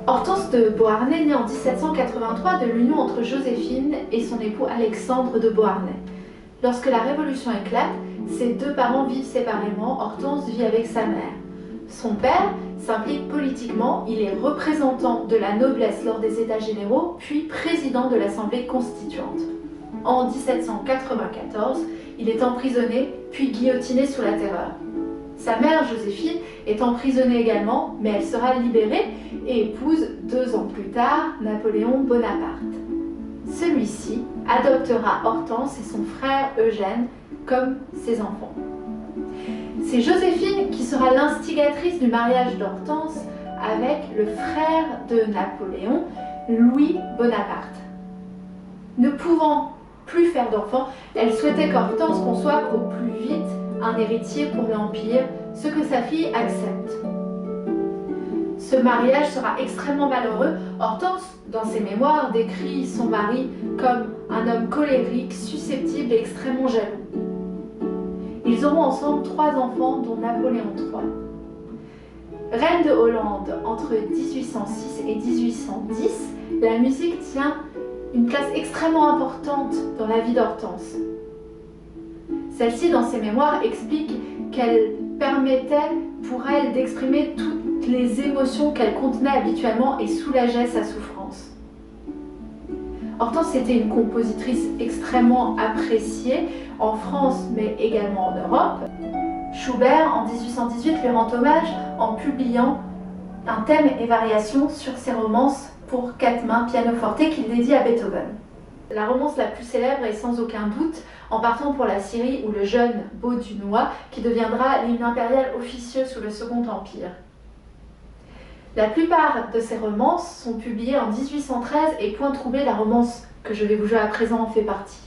Hortense de Beauharnais naît en 1783 de l'union entre Joséphine et son époux Alexandre de Beauharnais. Lorsque la Révolution éclate, ses deux parents vivent séparément. Hortense vit avec sa mère. Son père s'implique politiquement, il est représentant de la noblesse lors des États généraux, puis président de l'Assemblée constituante. En 1794, il est emprisonné, puis guillotiné sous la Terreur. Sa mère, Joséphine, est emprisonnée également, mais elle sera libérée et épouse 2 ans plus tard Napoléon Bonaparte. Celui-ci adoptera Hortense et son frère Eugène comme ses enfants. C'est Joséphine qui sera l'instigatrice du mariage d'Hortense avec le frère de Napoléon, Louis Bonaparte. Ne pouvant plus faire d'enfants, elle souhaitait qu'Hortense conçoive au plus vite un héritier pour l'Empire, ce que sa fille accepte. Ce mariage sera extrêmement malheureux. Hortense, dans ses mémoires, décrit son mari comme un homme colérique, susceptible et extrêmement jaloux. Ils auront ensemble 3 enfants, dont Napoléon III. Reine de Hollande entre 1806 et 1810, la musique tient une place extrêmement importante dans la vie d'Hortense. Celle-ci, dans ses mémoires, explique qu'elle permettait pour elle d'exprimer toutes les émotions qu'elle contenait habituellement et soulageait sa souffrance. Hortense était une compositrice extrêmement appréciée en France, mais également en Europe. Schubert, en 1818, lui rend hommage en publiant un thème et variations sur ses romances pour 4 mains pianoforte qu'il dédie à Beethoven. La romance la plus célèbre est sans aucun doute En partant pour la Syrie ou le jeune Baudunois qui deviendra l'hymne impérial officieux sous le Second Empire. La plupart de ces romances sont publiées en 1813 et Point troublé, la romance que je vais vous jouer à présent, en fait partie.